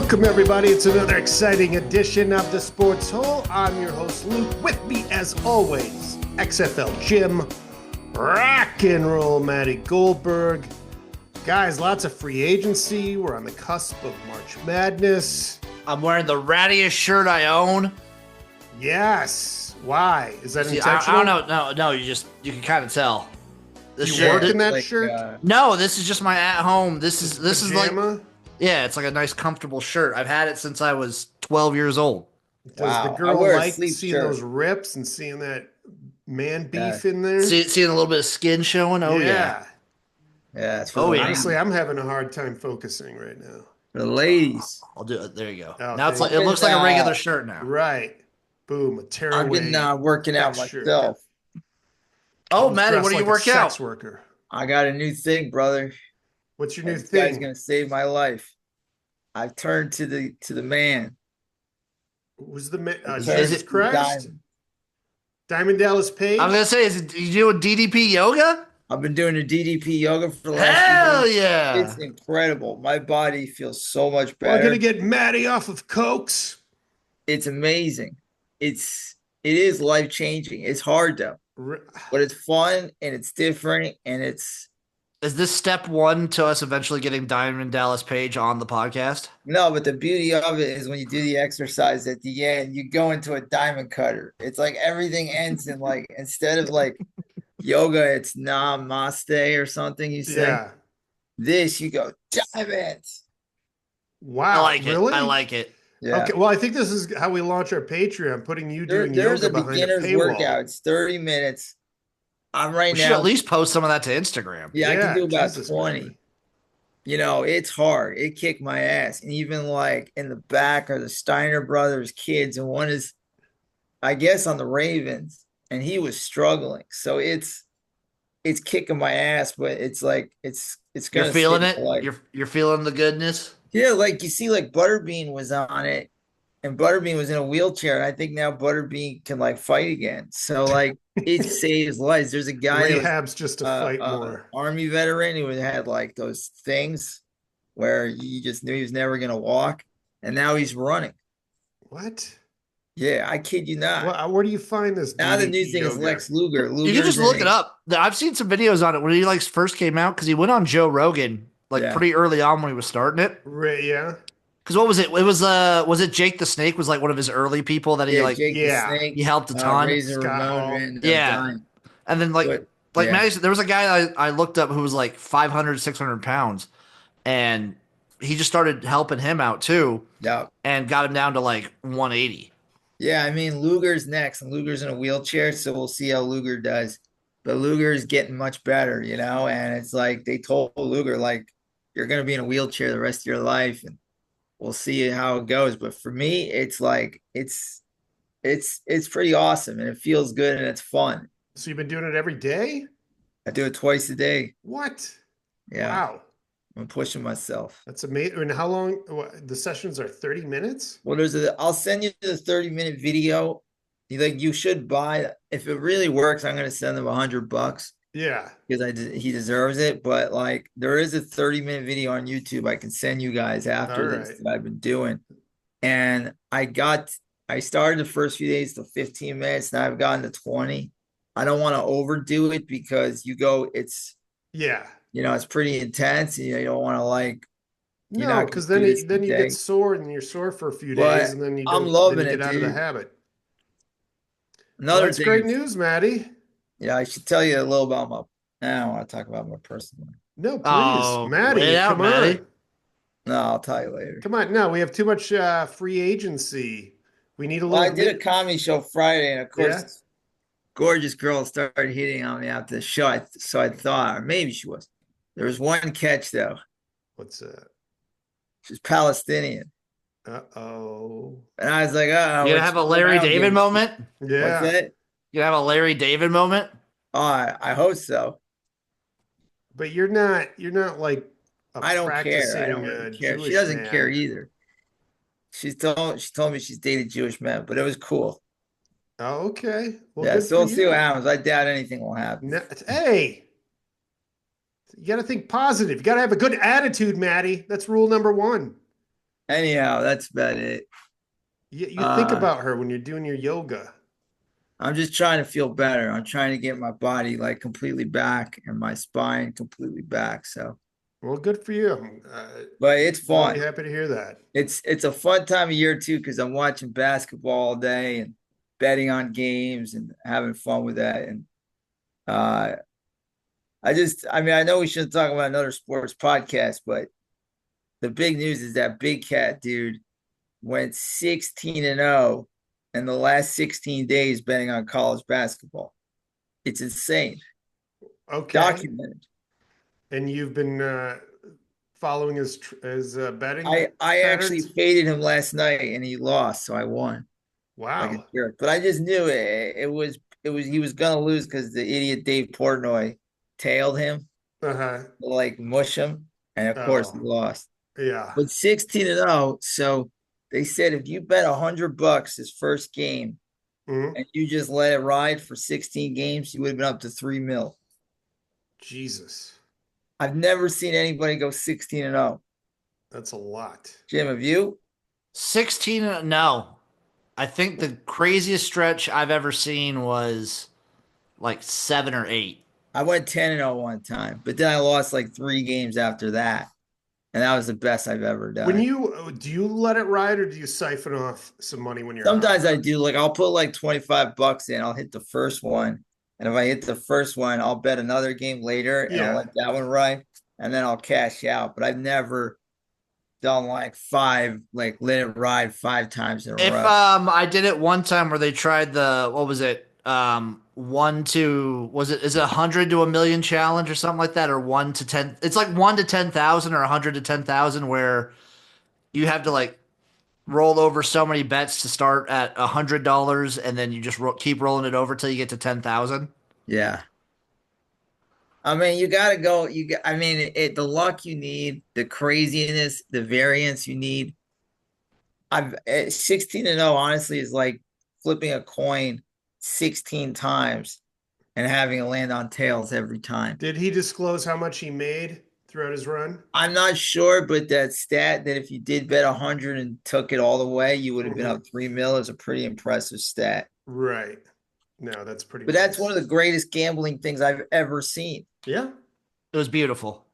Welcome, everybody. It's another exciting edition of the Sports Hole. I'm your host, Luke. With me, as always, XFL Jim, rock and roll Matty Goldberg. Guys, lots of free agency. We're on the cusp of March Madness. I'm wearing the rattiest shirt I own. Yes. Why? Is that See, intentional? I don't know. No, you can kind of tell. This You work in that like, shirt? No, this is just my at home. This is like, Pajama? yeah, it's like a nice comfortable shirt. I've had it since I was 12 years old. Does Wow. the I girl wear a like sleep seeing shirt. those rips and seeing that man beef in there? Seeing a little bit of skin showing. Oh yeah. Yeah, it's for Oh, the yeah. ladies. Honestly, I'm having a hard time focusing right now. For the ladies. I'll do it. There you go. Oh, Now it's thank like it you. looks like a regular shirt now. Right. Boom. A tearaway. I've been working out texture. myself. Oh, Almost Matty, dressed what do you like a work out? sex worker. I got a new thing, brother. What's your new This guy's thing? gonna save my life. I've turned to the man. Who's the man? I've Jesus turned to Christ? Diamond. Diamond Dallas Page? I'm gonna say, you doing DDP yoga? I've been doing the DDP yoga for the last Hell few years. yeah! It's incredible. My body feels so much We're better. gonna get Matty off of cokes. It's amazing. It is life changing. It's hard though, R- but it's fun and it's different and it's Is this step one to us eventually getting Diamond Dallas Page on the podcast? no, but the beauty of it is when you do the exercise at the end, you go into a diamond cutter. It's like everything ends in like instead of like yoga, it's namaste or something. You say Yeah. this, you go diamonds. Wow. I like really? it. I like it. Yeah. Okay. Well, I think this is how we launch our Patreon, putting you doing There's yoga a behind a beginner's paywall. workout. It's 30 minutes. I'm right We should now. at least post some of that to Instagram. Yeah, I can do about Jesus, 20. man. You know, it's hard. It kicked my ass. And even like in the back are the Steiner brothers' kids, and one is, I guess, on the Ravens, and he was struggling. So it's kicking my ass, but it's like it's gonna You're feeling sit it. for, like, You're feeling the goodness. yeah, like you see, like Butterbean was on it, and Butterbean was in a wheelchair, and I think now Butterbean can like fight again. So like it saves lives. There's a guy that was, Rehab's just to fight more. Army veteran who had like those things where you just knew he was never gonna walk, and now he's running. What? Yeah, I kid you not. Well, where do you find this? Now the DDP new thing is yoga? Lex Luger. You can just look it up. I've seen some videos on it when he like first came out because he went on Joe Rogan like Yeah. pretty early on when he was starting it. Right, yeah. Because what was it? It was it Jake the Snake was like one of his early people that he Yeah, like Jake yeah, the Snake, he helped a ton. Razor Scott Ramon, Hall. and Yeah. Dime. And then like But, yeah. Maddie said, there was a guy I looked up who was like 500, 600 pounds, and he just started helping him out too, Yeah. and got him down to like 180. Yeah, I mean Luger's next, and Luger's in a wheelchair, so we'll see how Luger does. But Luger is getting much better, you know, and it's like they told Luger like you're gonna be in a wheelchair the rest of your life, and we'll see how it goes. But for me, it's like it's pretty awesome, and it feels good, and it's fun. So you've been doing it every day? I do it twice a day. What? Yeah, Wow. I'm pushing myself. That's amazing. And how long? The sessions are 30 minutes? Well, I'll send you the 30-minute video. You should buy if it really works. I'm gonna send them $100 Yeah. because he deserves it. But like, there is a 30-minute video on YouTube I can send you guys after All this right. that I've been doing, and I started the first few days to 15 minutes. Now I've gotten to 20. I don't want to overdo it because it's Yeah. it's pretty intense. You don't want to like. You're No, not because gonna then do this you today. get sore and you're sore for a few But days, and then you I'm don't, loving then you it, get out of the dude. habit. Well, Another that's thing great is- news, Matty. Yeah, I should tell you a little about I don't want to talk about my personal life. No, please, Oh, Matty, lay it out, come on. Matty. No, I'll tell you later. Come on. No, we have too much free agency. We need a Well, little. I did a comedy show Friday, and of course, Yeah. this gorgeous girl started hitting on me after the show. So I thought, or maybe she was. There was one catch though. What's that? She's Palestinian, Uh-oh. and I was like, "Oh, You gonna have a Larry David moment? Yeah. What's that? You gonna have a Larry David moment? Oh, I hope so. But you're not like a I don't care. I practicing, don't really care. She Jewish doesn't man. care either. She told me she's dated Jewish men, but it was cool. Oh, okay. Well, Yeah, good so for we'll see you. what happens. I doubt anything will happen. Hey, you got to think positive. You got to have a good attitude, Matty. That's rule number one. Anyhow, that's about it. You think Uh, about her when you're doing your yoga. I'm just trying to feel better. I'm trying to get my body like completely back and my spine completely back. So, Well, good for you. I'm but it's really fun. happy to hear that. It's a fun time of year too because I'm watching basketball all day and betting on games and having fun with that. And uh, I mean, I know we shouldn't talk about another sports podcast, but the big news is that Big Cat dude went 16-0 in the last 16 days betting on college basketball. It's insane. Okay. Documented. And you've been following his betting I actually patterns? faded him last night and he lost, so I won like a Wow. jerk. But I just knew it was he was gonna lose because the idiot Dave Portnoy tailed him, Uh-huh. like mush him, and of course he Oh, lost. yeah. But 16-0, so they said if you bet $100 his first game Mhm. and you just let it ride for 16 games, you would have been up to 3 mil. Jesus. I've never seen anybody go 16-0. That's a lot. Jim, have you? 16, no. I think the craziest stretch I've ever seen was like 7 or 8. I went 10-0 one time, but then I lost like 3 games after that. And that was the best I've ever When done. you do you let it ride or do you siphon off some money when you're out? Sometimes I do, like I'll put like 25 bucks in, I'll hit the first one. And if I hit the first one, I'll bet another game later and I'll Yeah. let that one ride and then I'll cash out. But I've never done like five, like let it ride 5 times in a If row. I did it one time where they tried the what was it? One to was it is it 100 to a million challenge or something like that, or 1 to 10? It's like 1 to 10,000 or 100 to 10,000 where you have to like roll over so many bets to start at $100 and then you just keep rolling it over till you get to 10,000. Yeah. I mean, you got to go. I mean, the luck you need, the craziness, the variance you need. 16-0, honestly, is like flipping a coin 16 times and having it land on tails every time. Did he disclose how much he made throughout his run? I'm not sure, but that stat that if you did bet 100 and took it all the way, you would have been Mhm. up 3 mil is a pretty impressive stat. Right. No, that's pretty But that's one nice. of the greatest gambling things I've ever seen. Yeah. It was beautiful.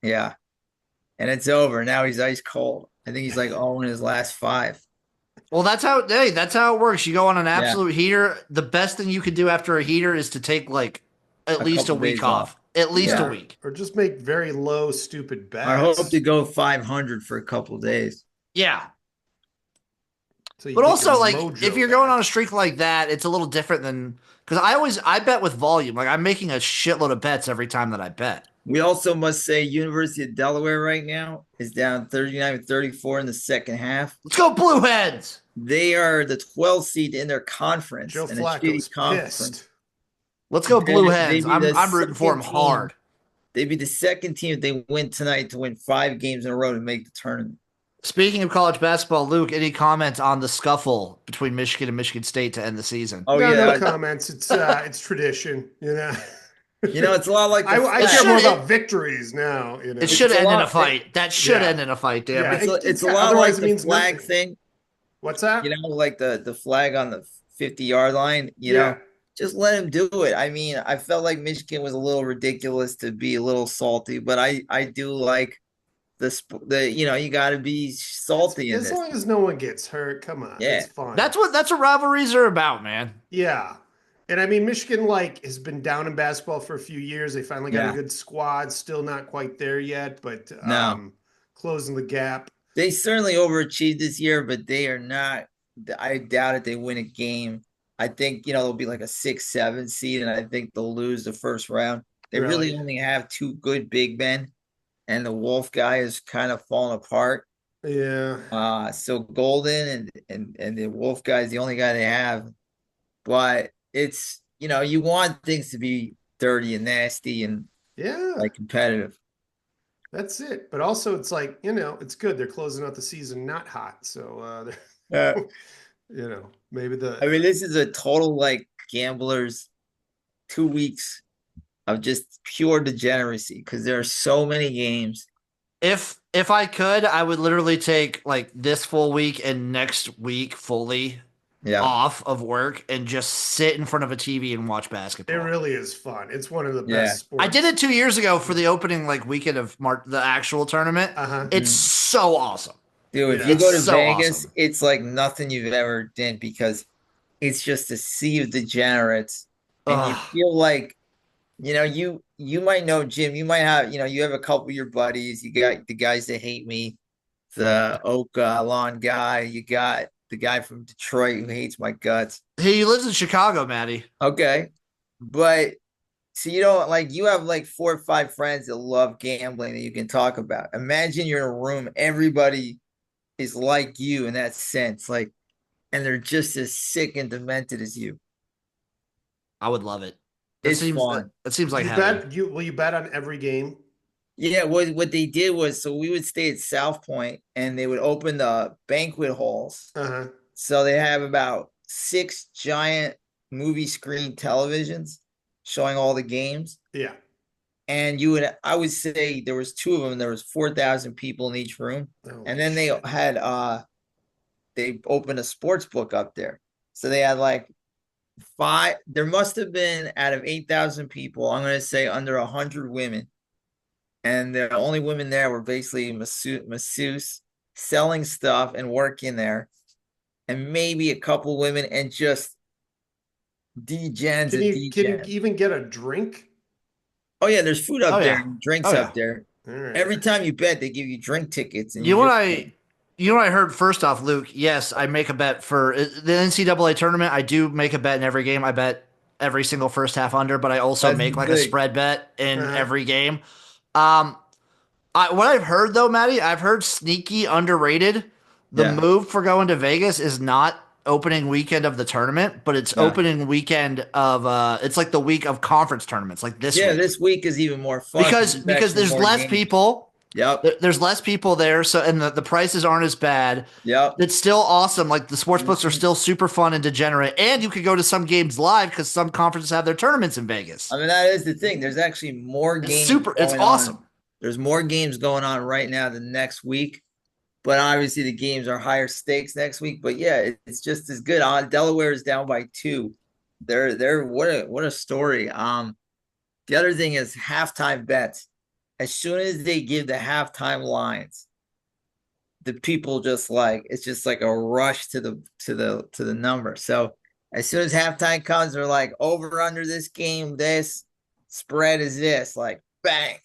Yeah. And it's over. Now he's ice cold. I think he's like 0 in his last 5. Well, that's how it works. You go on an Yeah. absolute heater. The best thing you could do after a heater is to take like at A least a couple week days off. off. At least a Yeah. week. Or just make very low, stupid I hope to bets. go 500 for a couple days. Yeah. So you But get your also, like, if mojo you're going on a back. streak like that, it's a little different than because I bet with volume. Like I'm making a shitload of bets every time that I bet. We also must say University of Delaware right now is down 39-34 in the second half. Let's go Blue Heads. They are the 12th seed in their conference Joe and a shitty Flacco's conference. pissed. Let's go Blue They'd Hens. be the I'm rooting for them second team. hard. They'd be the second team if they win tonight to win 5 games in a row to make the tournament. Speaking of college basketball, Luke, any comments on the scuffle between Michigan and Michigan State to end the season? Oh No, no yeah, comments. It's tradition, you know. it's a lot like the I flag. care more should- about victories now, you know. It should a end in lot- a fight. That should Yeah. end in a fight, damn Yeah. it. It's a Yeah, lot otherwise like it the means flag nothing. thing. What's that? Like the flag on the 50-yard line. Yeah. Just let him do it. I mean, I felt like Michigan was a little ridiculous to be a little salty, but I do like the you got to be salty in As this. long as no one gets hurt, come on. Yeah. It's fine. That's what rivalries are about, man. Yeah. And I mean, Michigan has been down in basketball for a few years. They finally got Yeah. a good squad. Still not quite there yet, but No. closing the gap. They certainly overachieved this year, but they are not. I doubt it. They win a game. I think they'll be like a 6-7 seed, and I think they'll lose the first round. They really Really? only have 2 good big men, and the Wolf guy is kind of falling apart. Yeah. So Golden and the Wolf guy is the only guy they have, but it's you want things to be dirty and nasty and Yeah. like competitive. That's it. But also, it's like, it's good. They're closing out the season not hot. So, Yeah. maybe I mean, this is a total like gamblers 2 weeks of just pure degeneracy because there are so many games If I could, I would literally take like this full week and next week fully Yeah. off of work and just sit in front of a TV and watch It basketball. really is fun. It's one of the Yeah. best I did sports. it 2 years ago for the opening like weekend of the actual tournament. Uh-huh. It's so awesome. Dude, if Yeah. you It's go to so Vegas, awesome. it's like nothing you've ever done because it's just a sea of degenerates, and you Ugh. feel like, you might know Jim. You might have, you have a couple of your buddies. You got the guys that hate me, the Oka lawn guy. You got the guy from Detroit who hates my guts. He lives in Chicago, Maddie. Okay, but so you don't like you have like 4 or 5 friends that love gambling that you can talk about. Imagine you're in a room, everybody is like you in that sense, like, and they're just as sick and demented as you. I would love it. That It's seems fun. that seems like You heaven. bet you will you bet on every game? Yeah, what they did was, so we would stay at South Point and they would open the banquet halls. Uh-huh. So they have about 6 giant movie screen televisions showing all the games. Yeah. And I would say there was 2 of them, there was 4,000 people in each room. Oh, And then shit. they opened a sports book up there. So they had like there must have been, out of 8,000 people, I'm going to say under 100 women. And the only women there were basically masseuse selling stuff and working there. And maybe a couple women and just degens Can and you degens. even get a drink? Oh yeah, there's food up Oh, there yeah. and drinks Oh, yeah. up there. All right. Every time you bet, they give you drink tickets, and You know what just you know what I heard first off, Luke? Yes, I make a bet for the NCAA tournament. I do make a bet in every game. I bet every single first half under, but I also that's make like a big. spread bet in Uh-huh. every game. Um, what I've heard though, Maddie, I've heard sneaky underrated. The Yeah, move for going to Vegas is not opening weekend of the tournament, but it's no. opening weekend of it's like the week of conference tournaments, like this Yeah, week. this week is even more fun Because there's because actually there's more less games. people. Yep, There's less people there, so and the prices aren't as bad. yep. It's still awesome. Like the sports books are Mhm. still super fun and degenerate, and you could go to some games live because some conferences have their tournaments in Vegas. I mean, that is the thing. There's actually more It's games super. It's going awesome. on. There's more games going on right now than next week, but obviously the games are higher stakes next week. But yeah, it's just as good. Delaware is down by 2. They're what a story. The other thing is halftime bets. As soon as they give the halftime lines, the people just like, it's just like a rush to the number. So as soon as halftime comes, they're like, over under this game, this spread is this, like bang.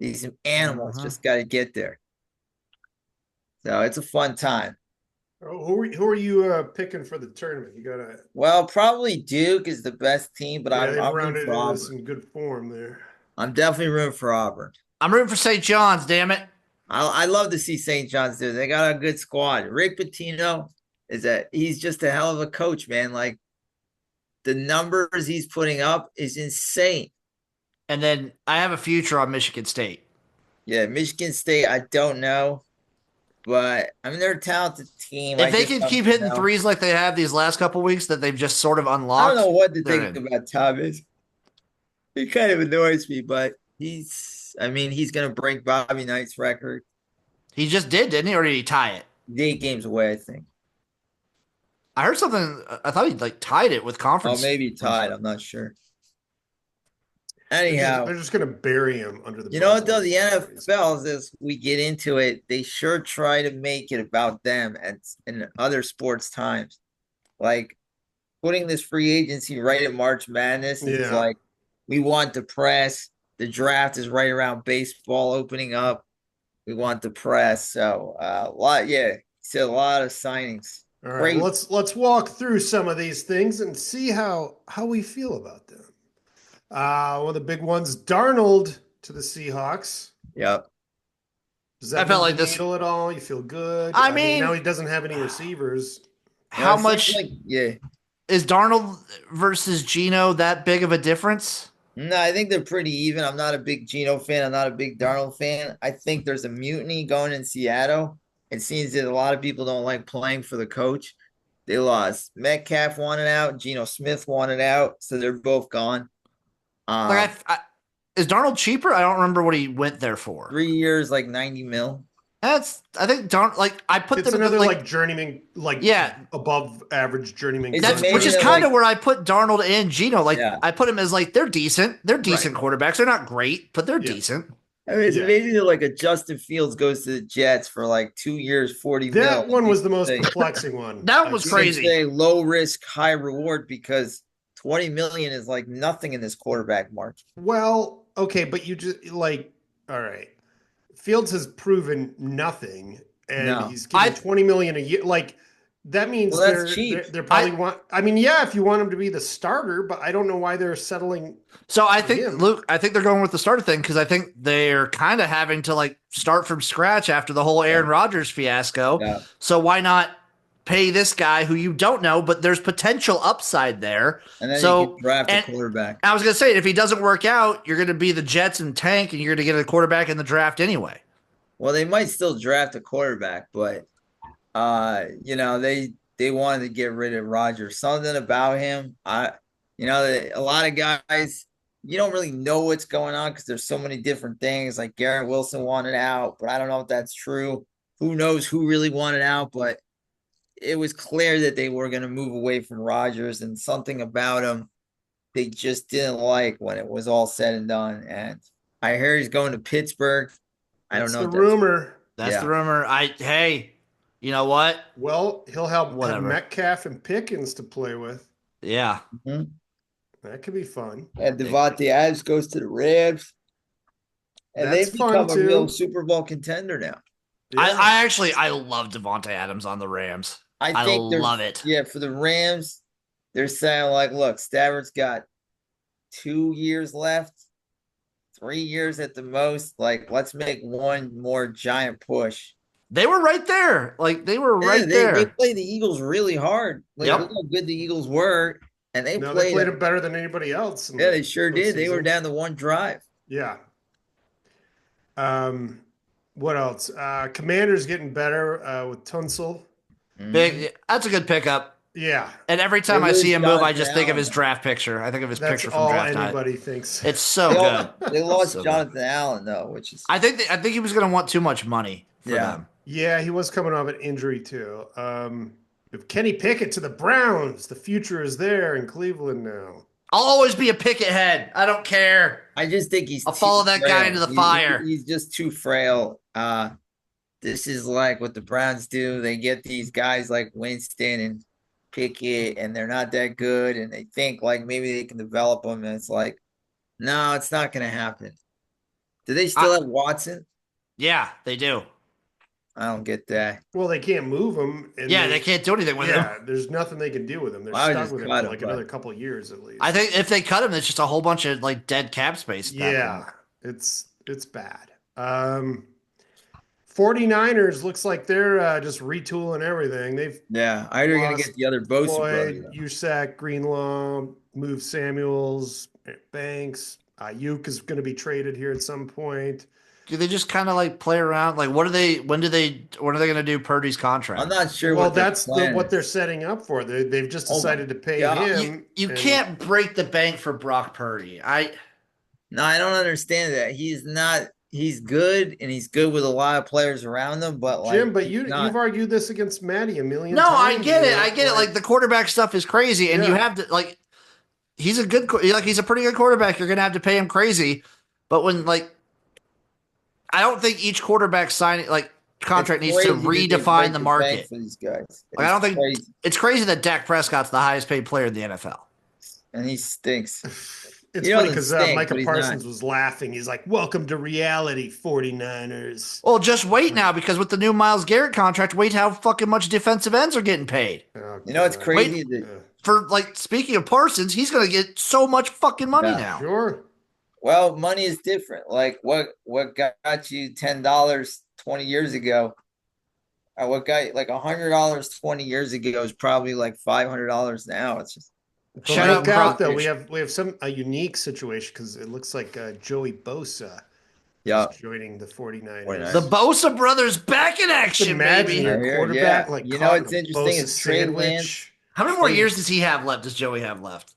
These animals Mhm. just got to get there. So it's a fun time. Who are you picking for the tournament? You gotta Well, probably Duke is the best team, but yeah, I'm they've I'm rooting rounded for into Auburn. some good form there. I'm definitely rooting for Auburn. I'm rooting for St. John's. Damn it! I love to see St. John's do. They got a good squad. Rick Pitino he's just a hell of a coach, man. Like the numbers he's putting up is insane. And then I have a future on Michigan State. Yeah, Michigan State, I don't know, but I mean they're a talented team. If I they just can don't keep hitting know. threes like they have these last couple weeks that they've just sort of I unlocked, don't know what to they're think in. about Thomas. He kind of annoys me, but I mean, he's gonna break Bobby Knight's record. He just did, didn't he? Or did he tie it? 8 games away, I think. I heard something. I thought he like tied it with Oh, conference. maybe tied. I'm not sure. They're Anyhow, just gonna bury him under the you know what bus. though? The NFL, as we get into it, they sure try to make it about them and in other sports times. Like putting this free agency right at March Madness is Yeah. like we want the press. The draft is right around baseball opening up. We want the press. So a lot of signings. All right, Great. well, let's walk through some of these things and see how we feel about them. One of the big ones, Darnold to the Seahawks. Yep. Does that I felt move like the this- needle at all? You feel good? I mean- now he doesn't have any receivers. How It seems much like, yeah. is Darnold versus Geno that big of a difference? No, I think they're pretty even. I'm not a big Geno fan. I'm not a big Darnold fan. I think there's a mutiny going in Seattle. It seems that a lot of people don't like playing for the coach. They lost. Metcalf wanted out. Geno Smith wanted out. So they're both gone. Like Is Darnold cheaper? I don't remember what he went there for. 3 years, like 90 mil. I think Darnold, like, I put It's them another like, like journeyman, like yeah, above average journeyman. Is it that's maybe which is they're kind of like- where I put Darnold and Gino. Like, Yeah. I put him as like they're decent. They're decent Right. quarterbacks. They're not great, but they're Yeah. decent. I mean, it's Yeah. amazing that like a Justin Fields goes to the Jets for like 2 years, 40 mil. That one was the most They- perplexing one. That was I- You can crazy. say low risk, high reward because 20 million is like nothing in this quarterback market. Well, okay, but you just like, all right. Fields has proven nothing, and No. he's getting I- 20 million a year. Like that means Well, that's they're, cheap. they're probably want. I mean, yeah, if you want him to be the starter, but I don't know why they're settling. So I think him. Luke, I think they're going with the starter thing because I think they're kind of having to like start from scratch after the whole Aaron Rodgers fiasco. Yeah. So why not pay this guy who you don't know, but there's potential upside there. And then So, you can draft and- a quarterback. I was gonna say if he doesn't work out, you're gonna be the Jets and tank, and you're gonna get a quarterback in the draft anyway. Well, they might still draft a quarterback, but they wanted to get rid of Rodgers. Something about him, a lot of guys, you don't really know what's going on because there's so many different things. Like Garrett Wilson wanted out, but I don't know if that's true. Who knows who really wanted out? But it was clear that they were going to move away from Rodgers, and something about him they just didn't like when it was all said and done. And I hear he's going to Pittsburgh. I don't That's know. the if that's- rumor. That's Yeah. the rumor. Hey, you know what? Well, he'll have Whatever. Metcalf and Pickens to play with. Yeah. That could be fun. And Devontae Adams goes to the Rams. And That's they've fun, become a real too. Super Bowl contender now. Yeah. I love Devontae Adams on the Rams. I think they're- love it. Yeah, for the Rams, they're saying, like, look, Stafford's got 2 years left, 3 years at the most. Like, let's make one more giant push. They were right there. Like they were right Yeah, there. They played the Eagles really hard. Like, Yep. look how good the Eagles were. And they No, played, they played it better than anybody else. in yeah, the they sure did. They were postseason. down to one drive. Yeah. What else? Commander's getting better with Tunsil. Big. That's a good pickup. Yeah, And every time They I see lose him move, I Jonathan just think of his Allen. draft picture. I think of his that's picture from all draft night. anybody thinks. It's so They, good. they lost So good. Jonathan Allen, though, which is I think he was going to want too much money for Yeah. them. Yeah, he was coming off an injury too. If Kenny Pickett to the Browns, the future is there in Cleveland now. I'll always be a picket head. I don't care. I just think he's I'll too follow that guy frail. into the He- fire. He's just too frail. This is like what the Browns do. They get these guys like Winston and Pickett, and they're not that good, and they think like maybe they can develop them, and it's like, no, it's not going to happen. Do they still have Watson? Yeah, they do. I don't get that. Well, they can't move him. And Yeah, they can't do anything with him. Yeah, there's nothing they can do with him. They're Well, I would stuck just with him cut for him, like but- another couple of years at least. I think if they cut him, it's just a whole bunch of like dead cap space. at that Yeah, point. it's bad. 49ers looks like they're just retooling everything. They've Yeah, I heard they're going to Lost get the other Bosa brother. Floyd, Usac, Greenlaw, move Samuels, Banks. Ayuk is going to be traded here at some point. Do they just kind of like play around? Like, what are they? When are they going to do Purdy's contract? I'm not sure Well, what their that's plan what is. they're setting up for. They've just Oh my decided to pay God. him. You and- can't break the bank for Brock Purdy. No, I don't understand that. He's not. He's good, and he's good with a lot of players around him. But like, Jim, but he's you've not. argued this against Maddie a million No, times. I get it. you know, I get it. Like the quarterback stuff is crazy, and you Yeah. have to like. He's a good, he's a pretty good quarterback. You're gonna have to pay him crazy, but when like, I don't think each quarterback signing like contract It's needs to crazy that they redefine break the bank market. for these guys. Like, I don't It's think crazy. it's crazy that Dak Prescott's the highest paid player in the NFL. And he stinks. It's He funny doesn't because stink, but Micah he's Parsons not. was laughing. He's like, "Welcome to reality, 49ers." Well, just wait now because with the new Myles Garrett contract, wait how fucking much defensive ends are getting paid. Oh, You know, it's God. crazy Yeah. that. For like speaking of Parsons, he's gonna get so much fucking money Yeah, now. Sure. Well, money is different. Like what got you $10 20 years ago? Or what got like $100 20 years ago is probably like $500 now. It's just But Shout look out out, Brock. though. We have a unique situation because it looks like Joey Bosa yeah. is joining the 49ers. 49ers. The Bosa brothers back in action, Imagine baby. your I hear- quarterback yeah. like You know caught what's in a interesting Bosa is Trey sandwich. Lance- How many more years does he have left? Does Joey have left?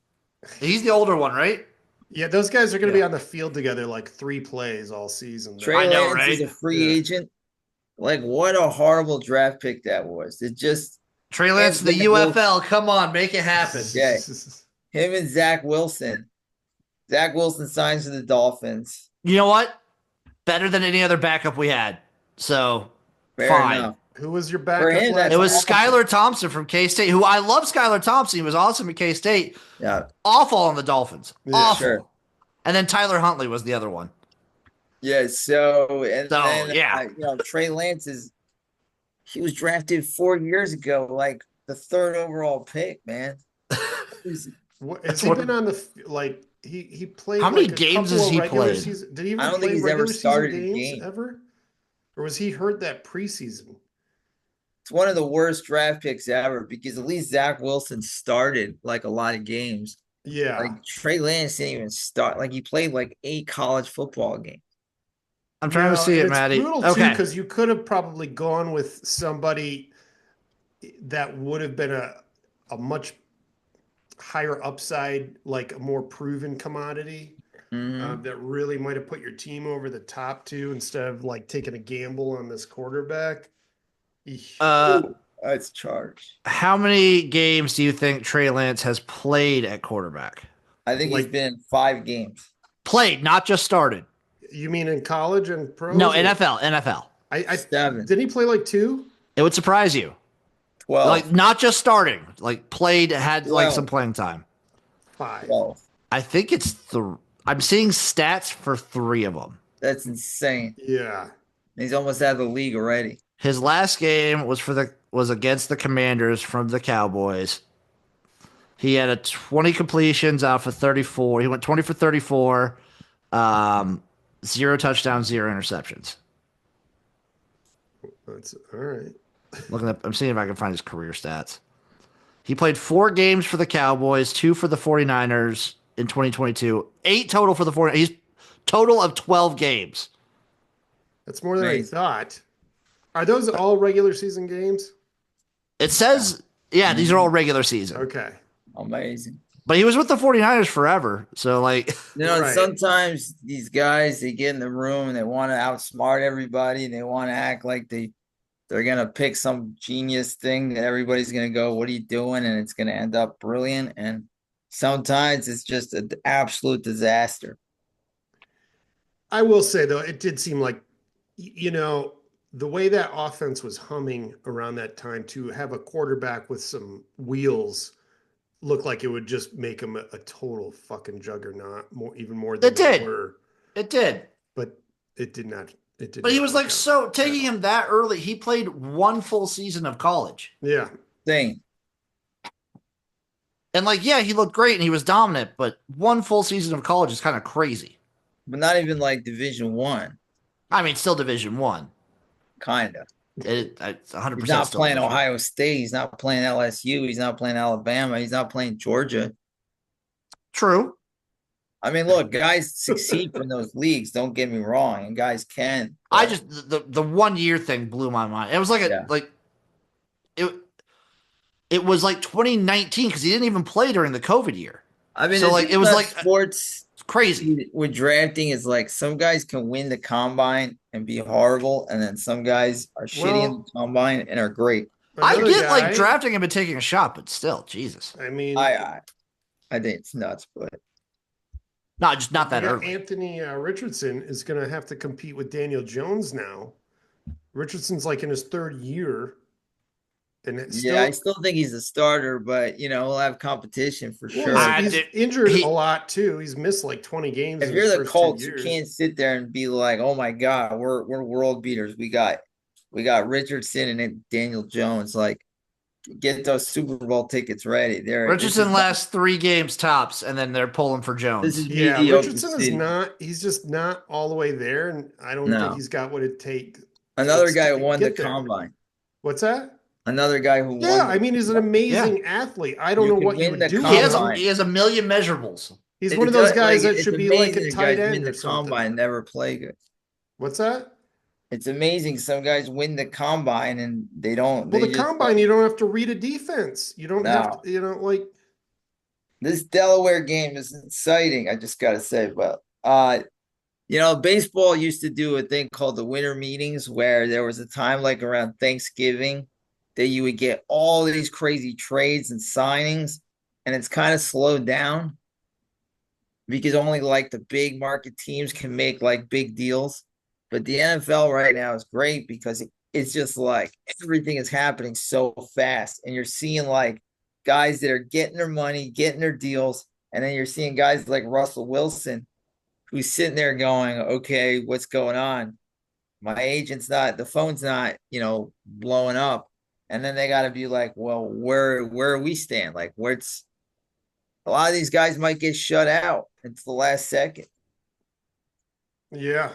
He's the older one, right? Yeah, those guys are going to be Yeah. on the field together like 3 plays all season. Trey I know, Lance is right? a free Yeah. agent. Like, what a horrible draft pick that was. It just Trey him, Lance to the Zach Wilson, UFL. Come on, make it happen. yeah, him and Zach Wilson. Zach Wilson signs to the Dolphins. You know what? Better than any other backup we had. So Fair fine. enough. Who was your For backup him, last It that's was awesome. Skylar Thompson from K State, who I love. Skylar Thompson. He was awesome at K State. Yeah, Awful on the Dolphins. Yeah, Awful. sure. And then Tyler Huntley was the other one. yeah. So and So, then yeah. Trey Lance he was drafted 4 years ago, like the 3rd overall pick, man. He's- What, That's has he what- been on the like he played How many like a games couple has of he regular played? season? Did he even I don't play think he's ever regular season started a games game. ever? Or was he hurt that preseason? It's one of the worst draft picks ever because at least Zach Wilson started like a lot of games. Yeah. Like Trey Lance didn't even start. Like he played like 8 college football games. I'm trying to see and it, Maddie. It's brutal too Okay. because you could have probably gone with somebody that would have been a much higher upside, like a more proven commodity Mhm. that really might have put your team over the top too, instead of like taking a gamble on this quarterback. Eesh. That's charged. How many games do you think Trey Lance has played at quarterback? I think he's Like- been in 5 games. Played, not just started. You mean in college and pros? No, or- NFL. NFL. I 7, did he play like 2? It would surprise you. 12, Like not just starting, like played, had like Well- some playing time. 5. 12. I think it's I'm seeing stats for 3 of them. That's insane. Yeah. He's almost out of the league already. His last game was against the Commanders from the Cowboys. He had a 20 completions out for 34. He went 20 for 34, 0 touchdowns, 0 interceptions. That's all right. I'm seeing if I can find his career stats. He played 4 games for the Cowboys, 2 for the 49ers in 2022, 8 total for the 49ers. He's total of 12 games. That's more than I Amazing. thought. Are those all regular season games? It says, yeah, these are all regular season. Okay. Amazing. But he was with the 49ers forever. So, like, You know, Right. sometimes these guys they get in the room and they want to outsmart everybody and they want to act like they're gonna pick some genius thing that everybody's gonna go, "What are you doing?" and it's gonna end up brilliant. And sometimes it's just an absolute disaster. I will say though, it did seem like, the way that offense was humming around that time, to have a quarterback with some wheels looked like it would just make him a total fucking juggernaut, even more than It did. they were. it did. But it did not. It did. But he not was work like, out. so taking him that early, he played 1 full season of college. Yeah. Thing. And, like, yeah, he looked great and he was dominant, but 1 full season of college is kind of crazy. But not even like Division 1, I mean, still Division One. kinda. It's 100%. He's not still playing Division. Ohio State. He's not playing LSU. He's not playing Alabama. He's not playing Georgia. True. I mean, look, guys succeed from those leagues. Don't get me wrong, and guys can. I but- just the 1 year thing blew my mind. It was like Yeah. it was like 2019 because he didn't even play during the COVID year. I mean, so, the like, thing it was about like- sports It's crazy. with drafting is like some guys can win the combine and be horrible, and then some guys are shitty in the combine and are great. I Another get like guy- drafting him and taking a shot, but still, Jesus, I mean, I think it's nuts, but just not that yeah, early. Anthony Richardson is going to have to compete with Daniel Jones now. Richardson's like in his 3rd year, and it's yeah, I still think he's a starter. But we'll have competition for well, sure. I he's did- injured he- a lot too. He's missed like 20 games. If in you're his the first 2 Colts, you years. can't sit there and be like, "Oh my God, we're world beaters. We got Richardson and then Daniel Jones." Like, get those Super Bowl tickets ready. Richardson lasts 3 games tops, and then they're pulling for This Jones. is Yeah, mediocre Richardson is city. not. He's just not all the way there, and I don't No. think he's got what it takes. Another Let's guy who won the get there. combine. What's that? Another guy who Yeah, won. I mean, he's an amazing athlete. I don't You know can what you win would the do. He has combine. he has a million measurables. He's It one of those does- guys like, that it's should be like amazing a that tight guys win end the or something. combine, never play good. What's that? It's amazing. Some guys win the combine and they don't. Well, they the just combine, you don't have to read a defense. You don't have No. to, like. This Delaware game is exciting, I just gotta say, but baseball used to do a thing called the winter meetings where there was a time like around Thanksgiving that you would get all these crazy trades and signings, and it's kind of slowed down because only like the big market teams can make like big deals. But the NFL right now is great because it's just like everything is happening so fast, and you're seeing like guys that are getting their money, getting their deals, and then you're seeing guys like Russell Wilson who's sitting there going, okay, what's going on? My agent's not, the phone's not, blowing up. And then they got to be like, well, where we stand? Like, where's a lot of these guys might get shut out until the last second. Yeah,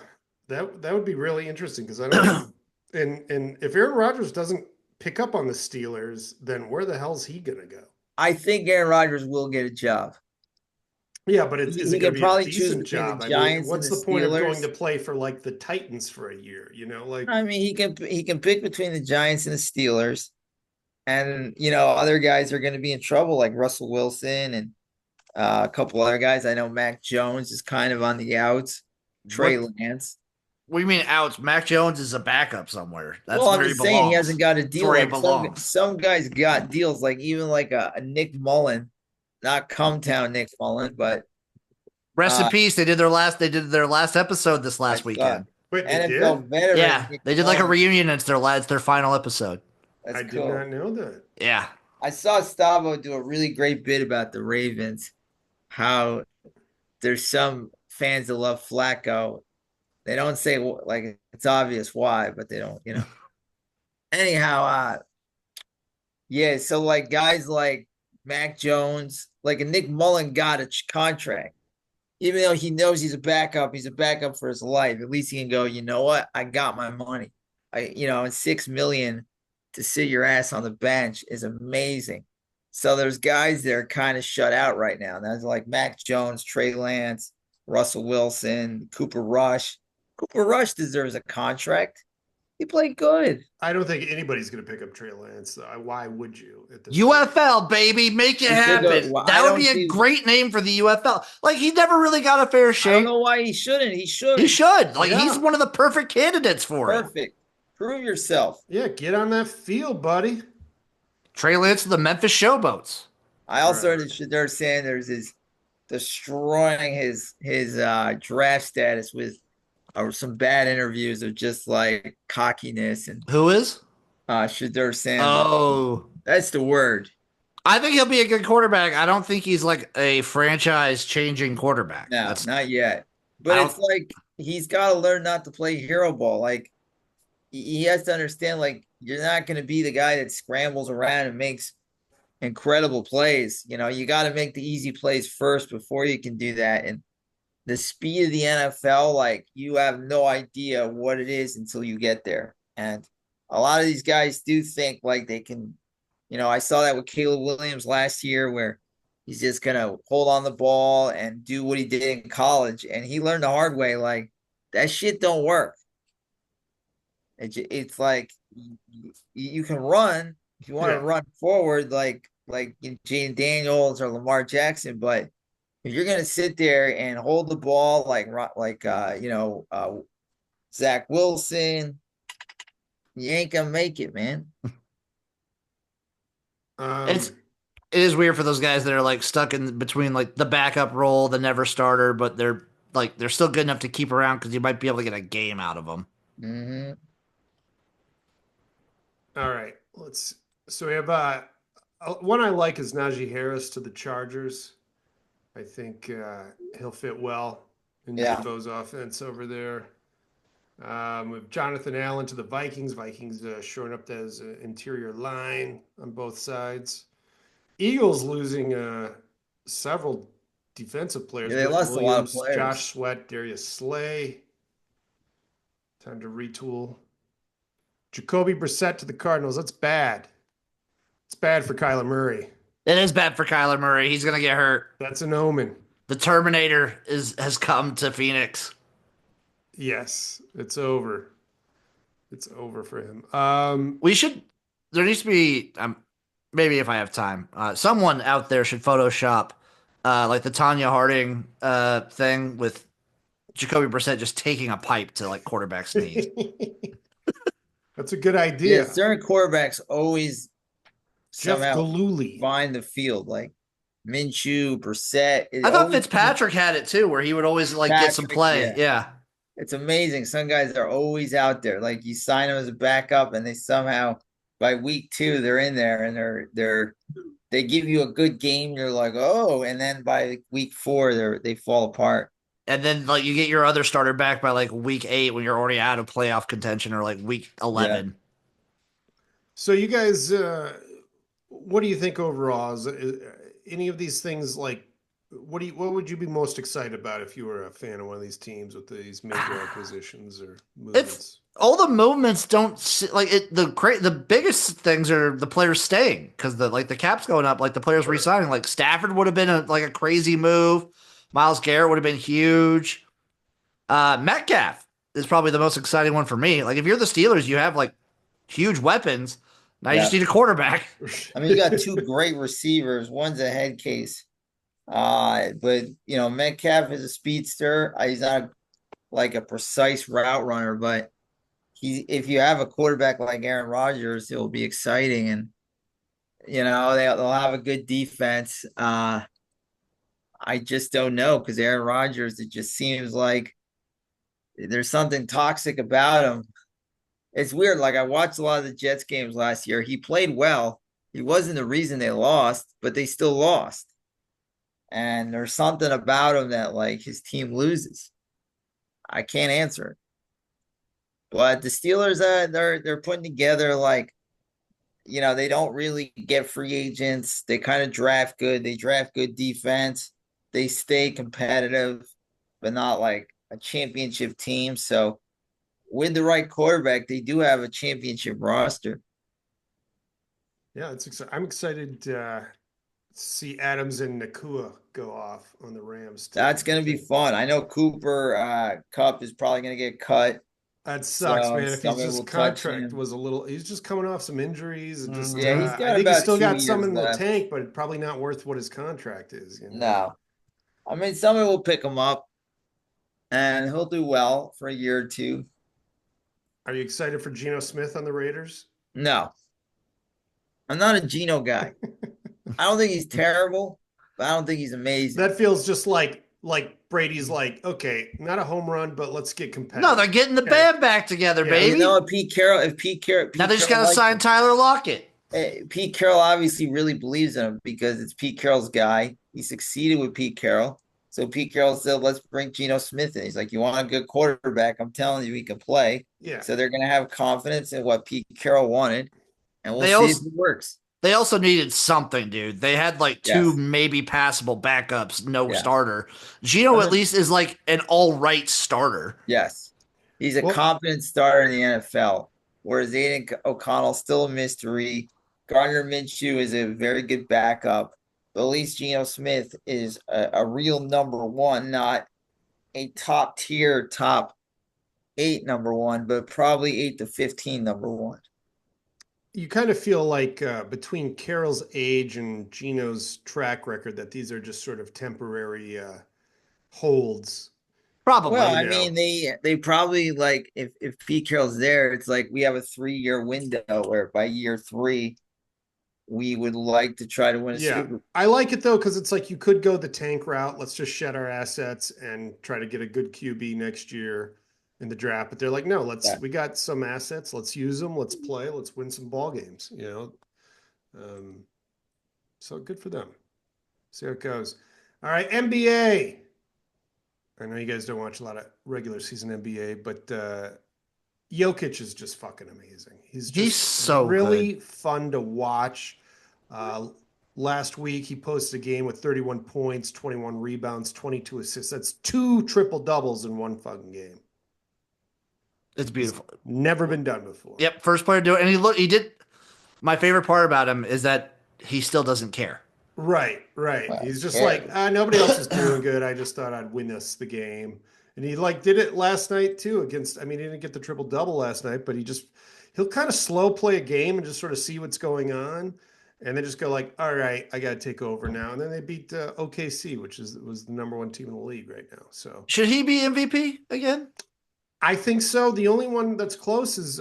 that would be really interesting because I don't. And if Aaron Rodgers doesn't pick up on the Steelers, then where the hell's he gonna go? I think Aaron Rodgers will get a job. Yeah, but is He it going can to be a probably choose decent between the job? I mean, Giants and what's the the point of going Steelers. to play for like the Titans for a year? Like I mean, he can pick between the Giants and the Steelers, and other guys are going to be in trouble, like Russell Wilson and a couple other guys. I know Mac Jones is kind of on the outs. Trey What Lance. what do you mean outs? Mac Jones is a backup somewhere. That's Well, I'm where he just saying he belongs. hasn't got a That's deal. where he Like some belongs. some guys got deals, like even like a Nick Mullen, not Cumtown Nick Mullen, but Rest in uh, peace. They did their last episode this I last saw weekend. wait, they did? NFL veteran Yeah, Nick they did like a Mullen. reunion. It's their final episode. That's I did not cool. know that. Yeah. I saw Stavo do a really great bit about the Ravens, how there's some fans that love Flacco. They don't say like it's obvious why, but they don't. Anyhow, yeah, so like guys like Mac Jones, like a Nick Mullen got a contract. Even though he knows he's a backup for his life. At least he can go, you know what? I got my money. And 6 million to sit your ass on the bench is amazing. So there's guys that are kind of shut out right now. That's like Mac Jones, Trey Lance, Russell Wilson, Cooper Rush. Cooper Rush deserves a contract. He played good. I don't think anybody's going to pick up Trey Lance. Why would you at this point? UFL, baby, make it He should go. happen. Well, I That would don't be a see. great name for the UFL. Like he never really got a fair I don't shake. know why he shouldn't. He should. He should. Like he's Yeah. one of the perfect candidates for it. Perfect. Prove yourself. Yeah, get on that field, buddy. Trey Lance of the Memphis Showboats. I also Right. heard that Shador Sanders is destroying his draft status with some bad interviews of just like cockiness and Who is? Shador Sanders. Oh, That's the word. I think he'll be a good quarterback. I don't think he's like a franchise changing quarterback. No, That's not yet. I But don't- it's like he's got to learn not to play hero ball. Like he has to understand, like you're not going to be the guy that scrambles around and makes incredible plays. You got to make the easy plays first before you can do that. And the speed of the NFL, like you have no idea what it is until you get there. And a lot of these guys do think like they can, I saw that with Caleb Williams last year where he's just gonna hold on the ball and do what he did in college. And he learned the hard way, like that shit don't work. It's like you can run if you want to Yeah. run forward, like Jaden Daniels or Lamar Jackson, but if you're gonna sit there and hold the ball like Zach Wilson, you ain't gonna make it, man. It's it is weird for those guys that are like stuck in between like the backup role, the never starter, but they're still good enough to keep around because you might be able to get a game out of them. Mm-hmm. All right. So we have one I like is Najee Harris to the Chargers. I think he'll fit well in Yeah. Debo's offense over there. We have Jonathan Allen to the Vikings. Vikings shoring up those interior line on both sides. Eagles losing several defensive players. Yeah, they Britt lost a lot of Williams, players. Josh Sweat, Darius Slay. Time to retool. Jacoby Brissett to the Cardinals. That's bad. It's bad for Kyler Murray. It is bad for Kyler Murray. He's gonna get hurt. That's an omen. The Terminator has come to Phoenix. Yes, it's over. It's over for him. We should. There needs to be maybe if I have time, someone out there should Photoshop like the Tanya Harding thing with Jacoby Brissett just taking a pipe to like quarterback sneeze. That's a good Yeah, idea. certain quarterbacks always Jeff somehow Galooly. find the field, like Minshew, Brissett. It I thought always Fitzpatrick had it too, where he would always like get some Patrick. play. Yeah, Yeah. it's amazing. Some guys are always out there. Like you sign them as a backup, and they somehow by week 2 they're in there, and they give you a good game. You're like, oh, and then by week 4 they fall apart. And then like you get your other starter back by like week 8 when you're already out of playoff contention or like week Yeah. 11. So you guys, what do you think overall? Any of these things like what would you be most excited about if you were a fan of one of these teams with these major acquisitions or It's movements? all the movements don't like it. The biggest things are the players staying because the cap's going up. Like the players resigning. Like Stafford would have been a crazy move. Miles Garrett would have been huge. Metcalf is probably the most exciting one for me. Like if you're the Steelers, you have like huge weapons. Now you Yeah. just need a quarterback. I mean, you got 2 great receivers. One's a head case. But Metcalf is a speedster. He's not like a precise route runner, but if you have a quarterback like Aaron Rodgers, it'll be exciting, and they'll have a good defense. I just don't know because Aaron Rodgers, it just seems like there's something toxic about him. It's weird. Like I watched a lot of the Jets games last year. He played well. He wasn't the reason they lost, but they still lost. And there's something about him that like his team loses. I can't answer it. But the Steelers, they're putting together like, they don't really get free agents. They kind of draft good. They draft good defense. They stay competitive, but not like a championship team. So with the right quarterback, they do have a championship roster. Yeah, it's exciting. I'm excited to see Adams and Nakua go off on the Rams too. That's going to be fun. I know Cooper Kupp is probably going to get cut. That sucks, So man. If his somebody just will touch contract him. was a little, he's just coming off some injuries and just. Yeah, he's I got think he's about still 2 got some years in the left. tank, but probably not worth what his contract is. No. I mean, somebody will pick him up and he'll do well for a year or 2. Are you excited for Geno Smith on the Raiders? No, I'm not a Geno guy. I don't think he's terrible, but I don't think he's amazing. That feels just like Brady's like, okay, not a home run, but let's get competitive. No, they're getting the band back together, Yeah. baby. If Pete Carroll, Now they just got to sign Tyler Lockett. Pete Carroll obviously really believes in him because it's Pete Carroll's guy. He succeeded with Pete Carroll. So Pete Carroll said, let's bring Geno Smith in. He's like, you want a good quarterback? I'm telling you, he can play. Yeah. So they're going to have confidence in what Pete Carroll wanted. And we'll see if it works. They also needed something, dude. They had like 2 maybe passable backups, no starter. Geno at least is like an all right starter. Yes. He's a competent starter in the NFL. Whereas Aiden O'Connell's still a mystery. Gardner Minshew is a very good backup. But at least Geno Smith is a real number 1, not a top tier, top 8 number 1, but probably 8 to 15 number 1. You kind of feel like between Carroll's age and Geno's track record that these are just sort of temporary holds. Probably. Well, I mean, they probably like if Pete Carroll's there, it's like we have a 3-year window where by year 3 we would like to try to win a Super Bowl. I like it though because it's like you could go the tank route. Let's just shed our assets and try to get a good QB next year in the draft. But they're like, no, we got some assets. Let's use them. Let's play. Let's win some ball games. So good for them. See how it goes. All right, NBA. I know you guys don't watch a lot of regular season NBA, but Jokic is just fucking amazing. He's so really good. Fun to watch. Last week, he posted a game with 31 points, 21 rebounds, 22 assists. That's 2 triple doubles in one fucking game. It's beautiful. It's never been done before. Yep, first player to do it. And he did. My favorite part about him is that he still doesn't care. Right. Wow. He's just like, nobody else is doing good. I just thought I'd win us the game. And he did it last night too he didn't get the triple double last night, but he'll kind of slow play a game and just sort of see what's going on. and they just go like, all right, I got to take over now. And then they beat OKC, which was the number one team in the league right now. So Should he be MVP again? I think so. The only one that's close is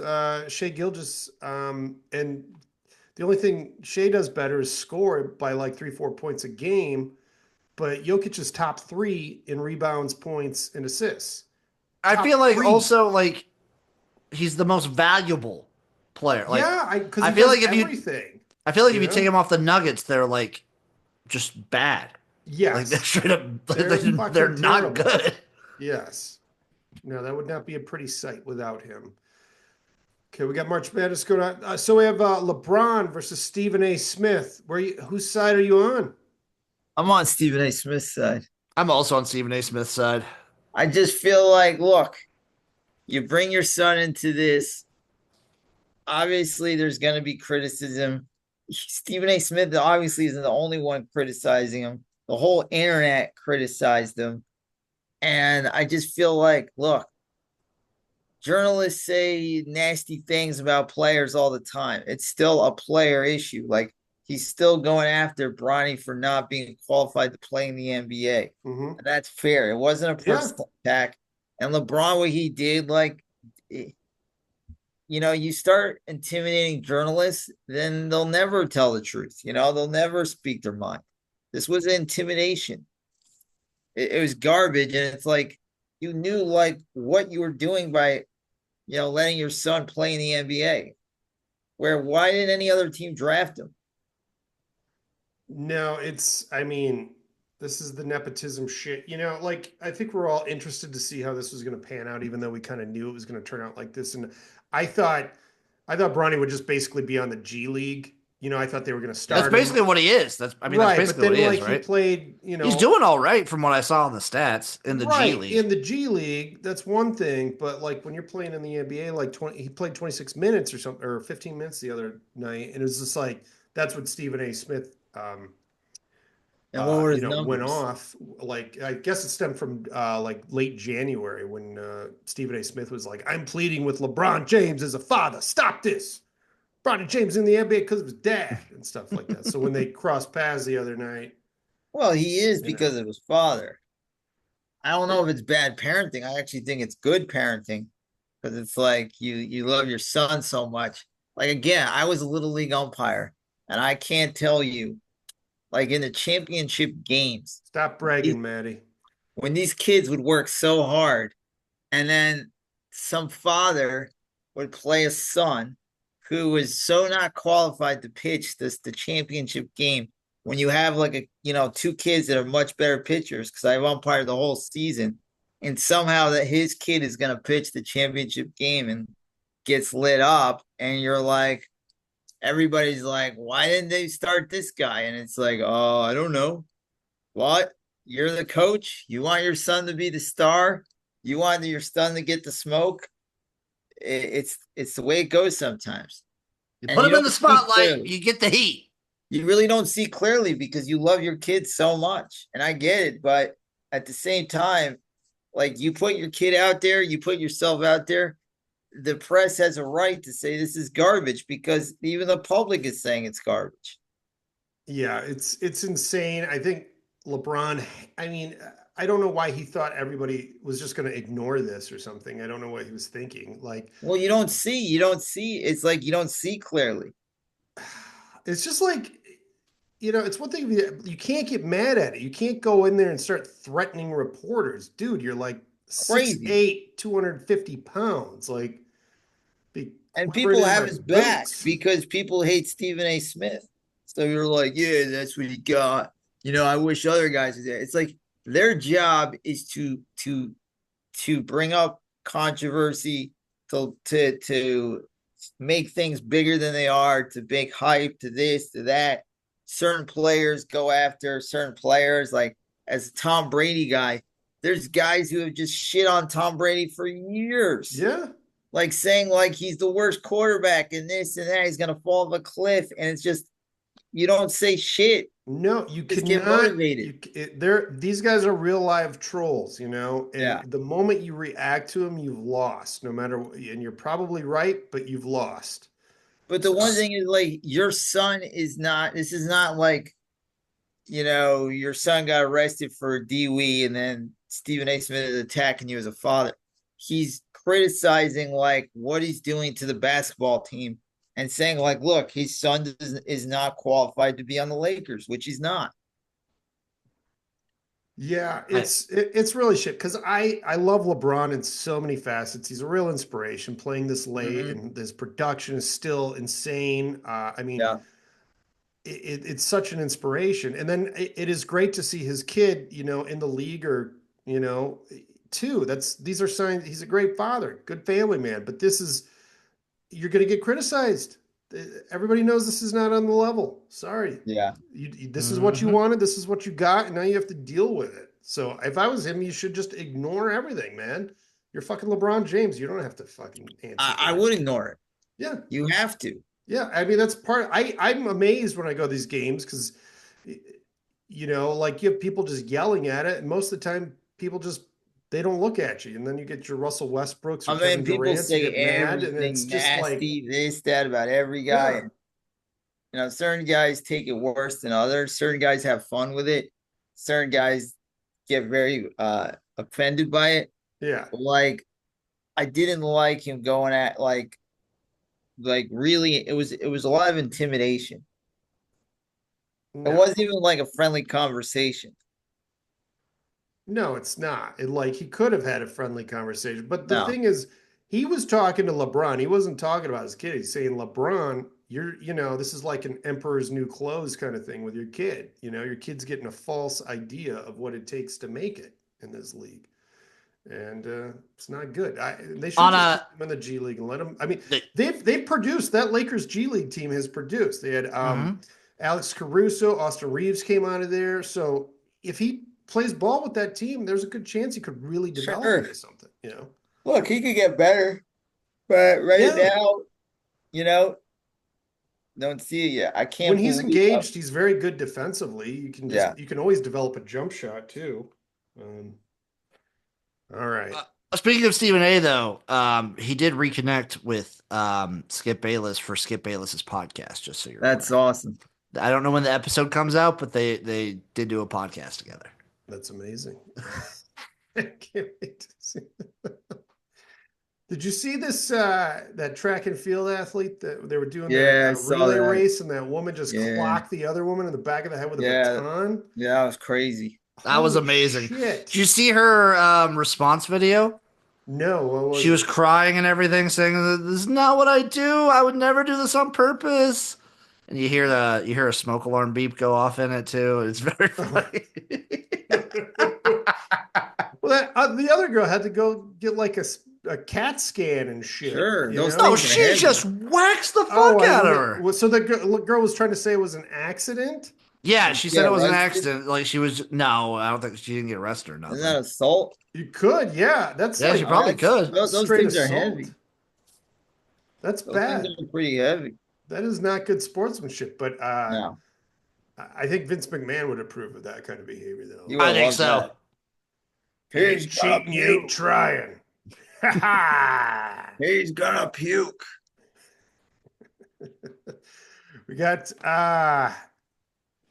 Shea Gilgis. And the only thing Shea does better is score by like 3-4 points a game. But Jokic is top three in rebounds, points, and assists. I Top feel like three. also like he's the most valuable player. Like Yeah, because I he feel does like if you everything. I feel like if You you take know? him off the Nuggets, they're like just bad. Like they're Yes, straight up they're they're fucking not terrible. good. Yes. No, that would not be a pretty sight without him. Okay, we got March Madness going on. So we have LeBron versus Stephen A. Smith. Whose side are you on? I'm on Stephen A. Smith's side. I'm also on Stephen A. Smith's side. I just feel like, look, you bring your son into this. Obviously, there's going to be criticism. Stephen A. Smith obviously isn't the only one criticizing him. The whole internet criticized him. And I just feel like, look, journalists say nasty things about players all the time. It's still a player issue. Like he's still going after Bronny for not being qualified to play in the NBA. Mm-hmm. And that's fair. It wasn't a personal attack. And LeBron, what he did, like, you start intimidating journalists, then they'll never tell the truth. They'll never speak their mind. This was intimidation. It was garbage. And it's like, you knew like what you were doing by letting your son play in the NBA. Why didn't any other team draft him? No, this is the nepotism shit. Like I think we're all interested to see how this was going to pan out, even though we kind of knew it was going to turn out like this. And I thought Bronny would just basically be on the G League. I thought they were going to start. That's basically what he is. That's right, basically what he is, right? He played, he's doing all right from what I saw in the stats in the G League. In the G League, that's one thing, but like when you're playing in the NBA, like he played 26 minutes or something, or 15 minutes the other night, and it was just like that's what Stephen A. Smith and what were his numbers? Went off. Like I guess it stemmed from like late January when Stephen A. Smith was like, "I'm pleading with LeBron James as a father. Stop this. LeBron James in the NBA because of his dad and stuff like that." So when they crossed paths the other night, well, he is because of his father. I don't know if it's bad parenting. I actually think it's good parenting because it's like you love your son so much. Like again, I was a little league umpire, and I can't tell you. Like in the championship games. Stop bragging, Maddie. When these kids would work so hard, and then some father would play a son who was so not qualified to pitch the championship game. When you have like two kids that are much better pitchers, because I've umpired the whole season, and somehow that his kid is going to pitch the championship game and gets lit up, and you're like, everybody's like, why didn't they start this guy? And it's like, oh, I don't know. What? You're the coach? You want your son to be the star? You want your son to get the smoke? It's the way it goes sometimes. You put him in the spotlight, you get the heat. You really don't see clearly because you love your kids so much. And I get it, but at the same time, like you put your kid out there, you put yourself out there, the press has a right to say this is garbage because even the public is saying it's garbage. Yeah, it's insane. I think LeBron, I don't know why he thought everybody was just going to ignore this or something. I don't know what he was thinking. Like, well, you don't see. It's like you don't see clearly. It's just like, it's one thing you can't get mad at it. You can't go in there and start threatening reporters. Dude, you're like crazy. 6'8", 250 pounds. Like, and people have his back because people hate Stephen A. Smith. So you're like, yeah, that's what he got. I wish other guys were there. It's like their job is to bring up controversy, to make things bigger than they are, to make hype, to this, to that. Certain players go after certain players. Like as a Tom Brady guy, there's guys who have just shit on Tom Brady for years. Yeah. Like saying like he's the worst quarterback and this and that. He's going to fall off a cliff. And it's just, you don't say shit. No, you just cannot. Get motivated. These guys are real live trolls, And yeah. The moment you react to them, you've lost. No matter, and you're probably right, but you've lost. But the one thing is like your son is not. This is not like your son got arrested for DW and then Stephen A. Smith is attacking you as a father. He's criticizing like what he's doing to the basketball team and saying like, look, his son is not qualified to be on the Lakers, which he's not. Yeah, it's really shit because I love LeBron in so many facets. He's a real inspiration playing this late, Mhm. and his production is still insane. I mean, Yeah. it's such an inspiration. And then it is great to see his kid, in the league or, too. These are signs. He's a great father, good family man. But you're going to get criticized. Everybody knows this is not on the level. Sorry. Yeah. This is what you Mhm. wanted. This is what you got. And now you have to deal with it. So if I was him, you should just ignore everything, man. You're fucking LeBron James. You don't have to fucking answer. I would ignore it. Yeah. You have to. Yeah, I mean that's I'm amazed when I go to these games because like you have people just yelling at it, and most of the time people just they don't look at you, and then you get your Russell Westbrooks or I Kevin mean, people Durant's who say get mad, and it's everything just like, nasty, this, that about every guy. yeah, And, certain guys take it worse than others. Certain guys have fun with it. Certain guys get very offended by it. yeah, Like, I didn't like him going at like really it was a lot of intimidation. It no, wasn't even like a friendly conversation. no, it's not. Like he could have had a friendly conversation, but the No. thing is, he was talking to LeBron. He wasn't talking about his kid. He's saying, LeBron, this is like an emperor's new clothes kind of thing with your kid. Your kid's getting a false idea of what it takes to make it in this league. And it's not good. They should On just keep a him in the G League and let him. I mean, the, they've produced that Lakers G League team has produced. They had mhm. Alex Caruso, Austin Reeves came out of there. So if he plays ball with that team, there's a good chance he could really develop Sure. into something. Look, he could get better, but right Yeah. now, you know, don't see it yet. I When can't he's believe engaged, he's very good defensively. yeah. You can always develop a jump shot too. Um, all right. Speaking of Stephen A, though, he did reconnect with Skip Bayless for Skip Bayless's podcast. Just so you're That's aware. awesome. I don't know when the episode comes out, but they did do a podcast together. That's amazing. I can't wait to see. Did you see this that track and field athlete that they were doing Yeah, I that saw relay that. race and that woman just Yeah. clocked the other woman in the back of the head with a Yeah. baton? Yeah, that was crazy. That was Holy amazing. shit. Did you see her response video? No, what was She was it? crying and everything, saying, "This is not what I do. I would never do this on purpose." And you hear a smoke alarm beep go off in it too. It's very funny. Well, the other girl had to go get like a CAT scan and shit. Sure, you those know? No, things are she heavy. just whacks the Oh, fuck out of her. So the girl was trying to say it was an accident? Yeah, Did she she said get it was an arrested? accident. Like she was no, I don't think she didn't get arrested or nothing. Isn't that assault? You could, yeah. That's Yeah, like she probably could. Those straight things are assault. heavy. That's Those bad. things are pretty heavy. That is not good sportsmanship. But No. I think Vince McMahon would approve of that kind of behavior, though. You I would think love so. that. You ain't He's gonna cheating, you ain't puke. trying. Ha ha! He's gonna puke. We got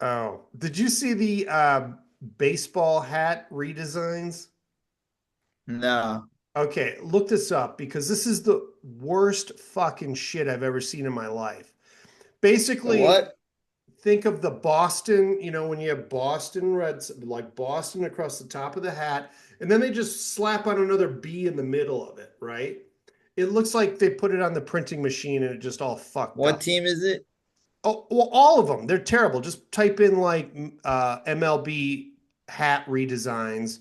oh, did you see the baseball hat redesigns? No. Okay, look this up because this is the worst fucking shit I've ever seen in my life. Basically, What? think of the Boston, when you have Boston Reds, like Boston across the top of the hat, and then they just slap on another B in the middle of it, right? It looks like they put it on the printing machine and it just all fucked What up. team is it? Oh, well, all of them. They're terrible. Just type in like MLB hat redesigns.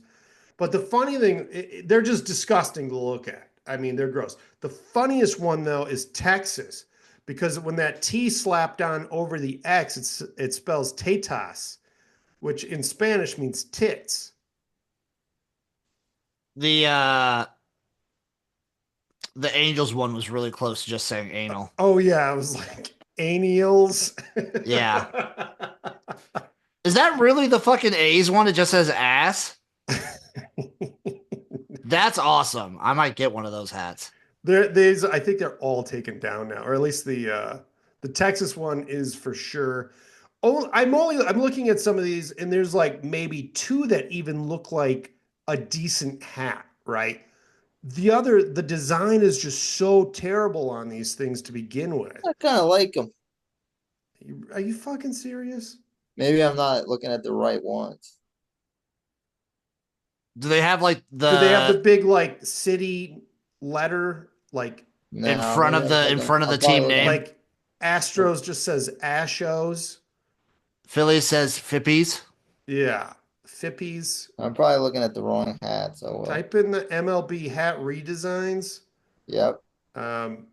But the funny thing, they're just disgusting to look at. I mean, they're gross. The funniest one though is Texas, because when that T slapped on over the X, it spells tetas, which in Spanish means tits. The Angels one was really close to just saying anal. Oh yeah, I was like anials. Yeah. Is that really the fucking A's one? It just says ass? That's awesome. I might get one of those hats. I think they're all taken down now, or at least the The Texas one is for sure. Oh, I'm looking at some of these, and there's like maybe two that even look like a decent hat, right? The design is just so terrible on these things to begin with. I kind of like them. Are you fucking serious? Maybe I'm not looking at the right ones. Do they have like Do they have the the big like city letter like No, in front maybe of I was the in looking. front of I'm the probably team looking. name? like Astros just says Ashos? Philly says Fippies. Yeah, Fippies. I'm probably looking at the wrong hat. So Type in the MLB hat redesigns. yep. Um,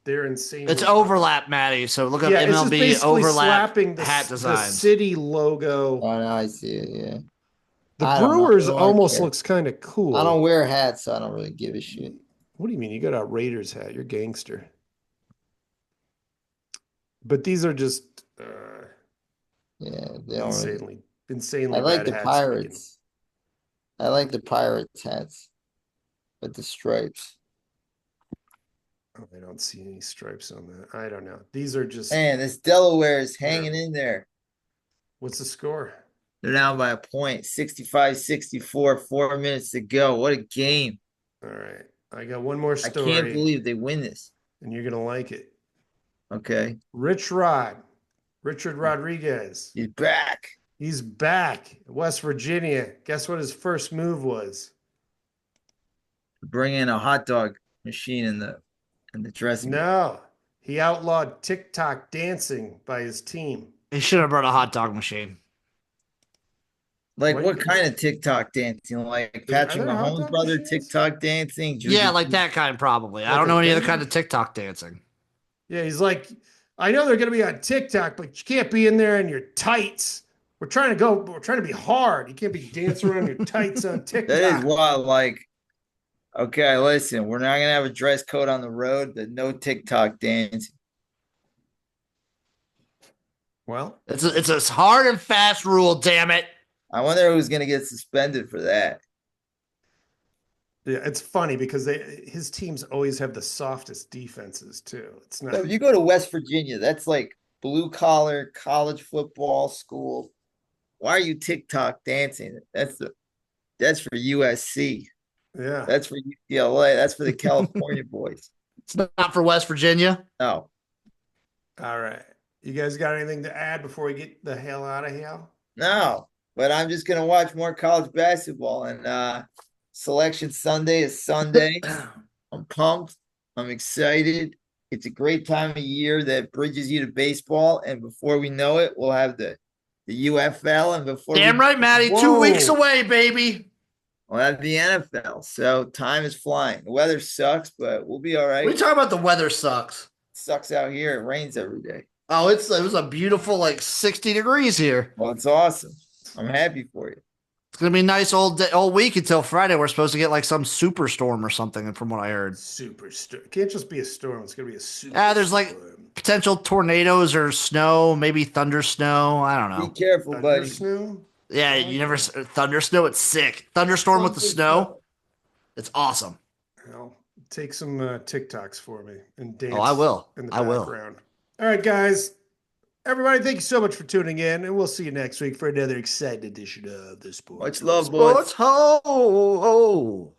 they're insane. It's overlap, Maddie. So look up Yeah, it's just MLB basically overlap slapping hat the designs. city logo. Oh, now I see it. Yeah. The I don't know. I Brewers don't almost care. looks kind of cool. I don't wear hats, so I don't really give a shit. What do you mean? You got a Raiders hat. You're a gangster. But these are just Yeah, they don't really. insanely I like bad the hats. Pirates. I like the Pirates hats with the stripes. Oh, I don't see any stripes on that. I don't know. These are just. Man, this Delaware is hanging in there. What's the score? They're down by a point, 65-64, 4 minutes to go. What a game. All right. I got one more I story. can't believe they win this. And you're going to like it. Okay. Richard Rodriguez. He's back. He's back. West Virginia. Guess what his first move was? Bring in a hot dog machine in the dressing room. No. He outlawed TikTok dancing by his team. He should have brought a hot dog machine. Like Wait, what kind of TikTok dancing? Like Patrick there hot Mahomes' dog brother machines? TikTok dancing? Yeah, like that kind probably. I don't know any other kind of TikTok dancing. Yeah, he's like, I know they're going to be on TikTok, but you can't be in there in your tights. We're trying to be hard. You can't be dancing around your tights on TikTok. That is wild. Like, okay, listen, we're not gonna have a dress code on the road, but no TikTok dancing. Well, It's a hard and fast rule, damn it. I wonder who's gonna get suspended for that. yeah, it's funny because his teams always have the softest defenses too. It's not. So if you go to West Virginia, that's like blue collar college football school. Why are you TikTok dancing? That's for USC. Yeah. That's for UCLA. That's for the California boys. It's not for West Virginia. No. All right. You guys got anything to add before we get the hell out of here? No. But I'm just gonna watch more college basketball, and Selection Sunday is Sunday. I'm pumped. I'm excited. It's a great time of year that bridges you to baseball, and before we know it, we'll have the UFL, and before Damn right, Maddie. Whoa. 2 weeks away, baby. we'll have the NFL. So time is flying. The weather sucks, but we'll be all right. What are you talking about? The weather sucks. It sucks out here. It rains every day. Oh, it was a beautiful 60 degrees here. Well, it's awesome. I'm happy for you. It's gonna be a nice all week until Friday. We're supposed to get some superstorm or something, from what I heard. Superstorm. It can't just be a storm. It's gonna be a super. There's potential tornadoes or snow, maybe thunder snow. I don't know. Be careful, buddy. Snow. Yeah, you never thunder snow. It's sick. Thunderstorm with the snow. It's awesome. Well, take some TikToks for me and dance. Oh, I will. In the I will. background. All right, guys. Everybody, thank you so much for tuning in, and we'll see you next week for another exciting edition of the Sports. Much love, boys. Sports ho.